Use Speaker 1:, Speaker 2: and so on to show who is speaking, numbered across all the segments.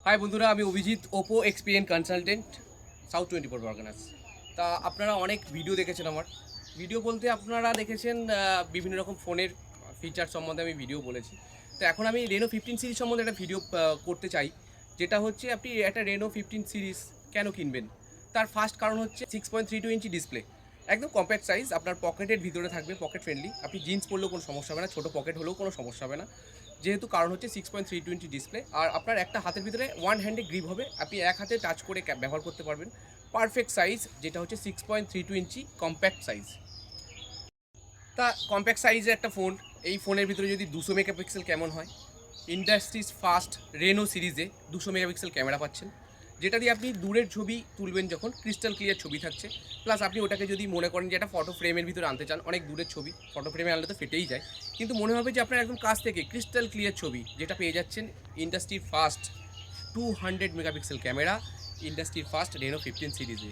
Speaker 1: High বন্ধুরা, আমি Abhijit, Oppo experience consultant, south 24 Parganas. তা আপনারা অনেক ভিডিও দেখেছেন আমার। ভিডিও বলতে আপনারা দেখেছেন বিভিন্ন রকম ফোনের ফিচার সম্বন্ধে আমি ভিডিও বলেছি। তো এখন আমি রেনো 15 সিরিজ সম্বন্ধে একটা ভিডিও করতে চাই, যেটা হচ্ছে আপনি একটা রেনো 15 সিরিজ কেন কিনবেন। তার ফার্স্ট কারণ হচ্ছে 6.32 ইঞ্চি ডিসপ্লে, একদম কম্প্যাক্ট সাইজ, আপনার পকেটের ভিতরে থাকবে, পকেট ফ্রেন্ডলি। আপনি জিন্স পরলেও কোনো সমস্যা হবে না, ছোটো পকেট হলেও কোনো সমস্যা হবে না, যেহেতু কারণ হচ্ছে 6.32 ইঞ্চি ডিসপ্লে। আর আপনার একটা হাতের ভিতরে ওয়ান হ্যান্ডে গ্রিপ হবে, আপনি এক হাতে টাচ করে ব্যবহার করতে পারবেন। পারফেক্ট সাইজ, যেটা হচ্ছে 6.32 ইঞ্চি কম্প্যাক্ট সাইজ। তা কম্প্যাক্ট সাইজের একটা ফোন, এই ফোনের ভিতরে যদি 200 মেগাপিক্সেল কেমন হয়। ইন্ডাস্ট্রিজ ফার্স্ট রেনো সিরিজে 200 মেগাপিক্সেল ক্যামেরা পাচ্ছেন, যেটা দিয়ে আপনি দূরের ছবি তুলবেন যখন ক্রিস্টাল ক্লিয়ার ছবি থাকছে। প্লাস আপনি ওটাকে যদি মনে করেন যে একটা ফটো ফ্রেমের ভিতরে আনতে চান, অনেক দূরের ছবি ফটো ফ্রেমে আনলে তো ফেটেই যায়, কিন্তু মনে হবে যে আপনার একদম কাছ থেকে ক্রিস্টাল ক্লিয়ার ছবি, যেটা পেয়ে যাচ্ছেন ইন্ডাস্ট্রির ফার্স্ট 200 মেগাপিক্সেল ক্যামেরা, ইন্ডাস্ট্রির ফার্স্ট রেনো 15 সিরিজে।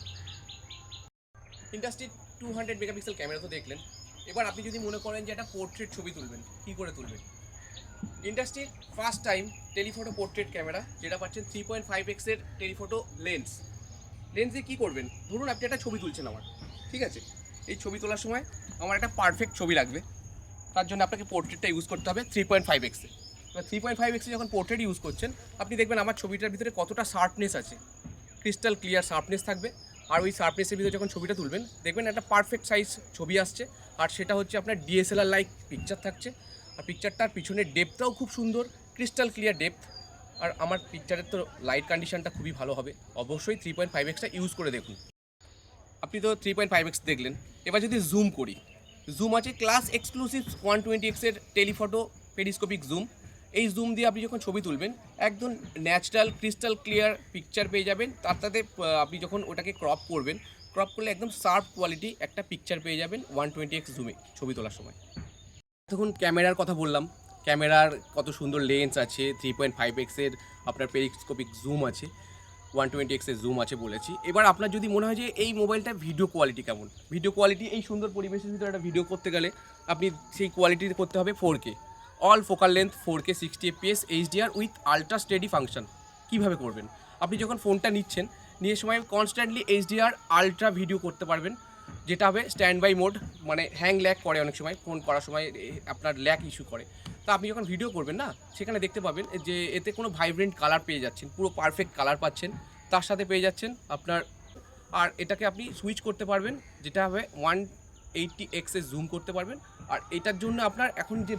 Speaker 1: ইন্ডাস্ট্রির 200 মেগাপিক্সেল ক্যামেরা তো দেখলেন। এবার আপনি যদি মনে করেন যে একটা পোর্ট্রেট ছবি তুলবেন, কী করে তুলবেন। ইন্ডাস্ট্রির first time telephoto portrait camera, যেটা পাচ্ছেন 3.5x এর টেলিফোটো লেন্স দিয়ে কী করবেন। ধরুন আপনি একটা ছবি তুলছেন আমার, ঠিক আছে, এই ছবি তোলার সময় আমার একটা পারফেক্ট ছবি লাগবে, তার জন্য আপনাকে পোর্ট্রেটটা ইউজ করতে হবে 3.5x এ। এবার 3.5x এ যখন পোর্ট্রেট ইউজ করছেন, আপনি দেখবেন আমার ছবিটার ভিতরে কতটা শার্পনেস আছে, ক্রিস্টাল ক্লিয়ার শার্পনেস থাকবে। আর ওই শার্পনেসের ভিতরে যখন ছবিটা তুলবেন, দেখবেন একটা পারফেক্ট সাইজ ছবি আসছে। আর সেটা হচ্ছে আপনার ডিএসএলআর লাইক পিকচার থাকছে। আর পিকচারটার পিছনের ডেপথটাও খুব সুন্দর, ক্রিস্টাল ক্লিয়ার ডেপথ। আর আমার পিকচারের তো লাইট কন্ডিশনটা খুবই ভালো হবে। অবশ্যই 3.5xটা ইউজ করে দেখুন। আপনি তো 3.5x দেখলেন, এবার যদি জুম করি, জুম আছে ক্লাস এক্সক্লুসিভ 120x এর টেলিফটো পেরিস্কোপিক জুম। এই জুম দিয়ে আপনি যখন ছবি তুলবেন, একদম ন্যাচারাল ক্রিস্টাল ক্লিয়ার পিকচার পেয়ে যাবেন। তার সাথে আপনি যখন ওটাকে ক্রপ করলে একদম শার্প কোয়ালিটি একটা পিকচার পেয়ে যাবেন 120x জুমে ছবি তোলার সময়। তখন ক্যামেরার কথা বললাম, ক্যামেরার কত সুন্দর লেন্স আছে, 3.5x এর আপনার পেরিস্কোপিক জুম আছে, 120x এর জুম আছে বলেছি। এবার আপনার যদি মনে হয় যে এই মোবাইলটা ভিডিও কোয়ালিটি কেমন, ভিডিও কোয়ালিটি এই সুন্দর পরিবেশের ভিতরে একটা ভিডিও করতে গেলে আপনি সেই কোয়ালিটি করতে হবে 4K, all focal length 4K 60 fps HDR with ultra steady function. কীভাবে করবেন, আপনি যখন ফোনটা নিয়ে সময় কনস্ট্যান্টলি HDR আলট্রা ভিডিও করতে পারবেন, যেটা হবে স্ট্যান্ড বাই মোড, মানে হ্যাং ল্যাগ করে অনেক সময়, ফোন করার সময় আপনার ল্যাগ ইস্যু করে। তা আপনি যখন ভিডিও করবেন না, সেখানে দেখতে পাবেন যে এতে কোনো ভাইব্রেন্ট কালার পেয়ে যাচ্ছেন, পুরো পারফেক্ট কালার পাচ্ছেন, তার সাথে পেয়ে যাচ্ছেন আপনার। আর এটাকে আপনি সুইচ করতে পারবেন, যেটা হবে 180x এ জুম করতে পারবেন। আর এটার জন্য আপনার এখন যে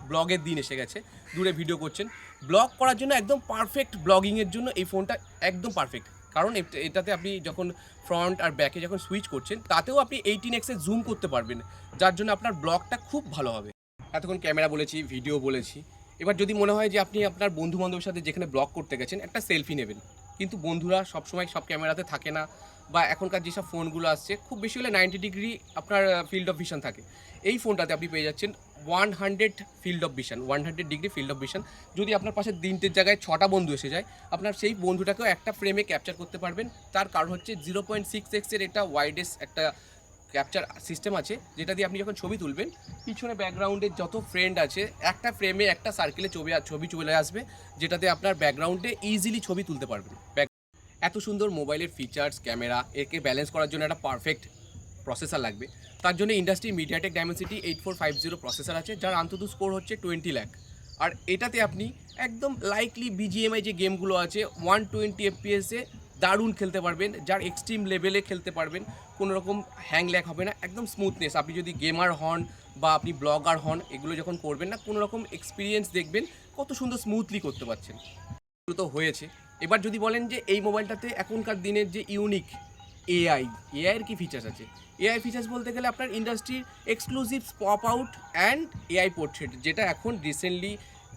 Speaker 1: ব্লগের দিন এসে গেছে, দূরে ভিডিও করছেন, ব্লগ করার জন্য একদম পারফেক্ট, ব্লগিংয়ের জন্য এই ফোনটা একদম পারফেক্ট। কারণ এটাতে আপনি যখন ফ্রন্ট আর ব্যাকে যখন সুইচ করছেন, তাতেও আপনি 18x এ জুম করতে পারবেন, যার জন্য আপনার ব্লগটা খুব ভালো হবে। এতক্ষণ ক্যামেরা বলেছি, ভিডিও বলেছি। এবার যদি মনে হয় যে আপনি আপনার বন্ধু বান্ধবের সাথে যেখানে ব্লগ করতে গেছেন, একটা সেলফি নেবেন, কিন্তু বন্ধুরা সবসময় সব ক্যামেরাতে থাকে না, বা এখনকার যেসব ফোনগুলো আসছে খুব বেশি হলে 90 ডিগ্রি আপনার ফিল্ড অফ ভিশন থাকে। এই ফোনটাতে আপনি পেয়ে যাচ্ছেন 100 ডিগ্রি ফিল্ড অফ ভিশন। যদি আপনার পাশে 3টের জায়গায় 6টা বন্ধু এসে যায়, আপনার সেই বন্ধুটাকেও একটা ফ্রেমে ক্যাপচার করতে পারবেন। তার কারণ হচ্ছে 0.6x এর একটা ওয়াইডেস একটা ক্যাপচার সিস্টেম আছে, যেটা দিয়ে আপনি যখন ছবি তুলবেন, পিছনে ব্যাকগ্রাউন্ডের যত ফ্রেন্ড আছে একটা ফ্রেমে একটা সার্কেলে ছবি চলে আসবে, যেটাতে আপনার ব্যাকগ্রাউন্ডে ইজিলি ছবি তুলতে পারবেন। এত সুন্দর মোবাইলের ফিচার্স, ক্যামেরা, একে ব্যালেন্স করার জন্য একটা পারফেক্ট প্রসেসর লাগবে। তার জন্য ইন্ডাস্ট্রি মিডিয়াটেক ডাইমেনসিটি 8450 প্রসেসর আছে, যার আন্তত স্কোর হচ্ছে 20 লাখ। আর এটাতে আপনি একদম লাইকলি বিজিএমআই যে গেমগুলো আছে 120 FPS-এ দারুণ খেলতে পারবেন, যার এক্সট্রিম লেভেলে খেলতে পারবেন, কোনো রকম হ্যাং ল্যাগ হবে না, একদম স্মুথনেস। আপনি যদি গেমার হন বা আপনি ব্লগার হন, এগুলো যখন করবেন না, কোনো রকম এক্সপিরিয়েন্স দেখবেন কত সুন্দর স্মুথলি করতে পারছেন। এগুলো তো হয়েছে। এবার যদি বলেন যে এই মোবাইলটাতে এখনকার দিনের যে ইউনিক এআইয়ের কী ফিচার্স আছে, এআই ফিচার্স বলতে গেলে আপনার ইন্ডাস্ট্রির exclusive pop out and AI portrait, যেটা এখন রিসেন্টলি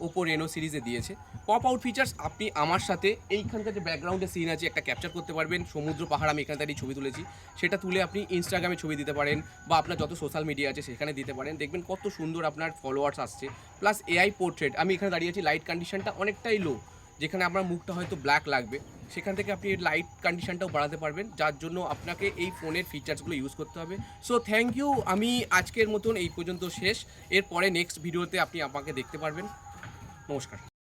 Speaker 1: ওপো রেনো সিরিজে দিয়েছে। পপ আউট ফিচার্স, আপনি আমার সাথে এইখানকার যে ব্যাকগ্রাউন্ডে সিন আছে একটা ক্যাপচার করতে পারবেন, সমুদ্র পাহাড় আমি এখান থেকে ছবি তুলেছি, সেটা তুলে আপনি ইনস্টাগ্রামে ছবি দিতে পারেন, বা আপনার যত সোশ্যাল মিডিয়া আছে সেখানে দিতে পারেন, দেখবেন কত সুন্দর আপনার ফলোয়ার্স আসছে। প্লাস এআই পোর্ট্রেট, আমি এখানে দাঁড়িয়ে আছি, লাইট কন্ডিশনটা অনেকটাই লো, যেখানে আপনার মুখটা হয়তো ব্ল্যাক লাগবে, সেখান থেকে আপনি লাইট কন্ডিশনটাও বাড়াতে পারবেন, যার জন্য আপনাকে এই ফোনের ফিচার্সগুলো ইউজ করতে হবে। সো থ্যাংক ইউ, আমি আজকের মতন এই পর্যন্ত শেষ। এরপরে নেক্সট ভিডিওতে আপনি আমাকে দেখতে পারবেন। নমস্কার।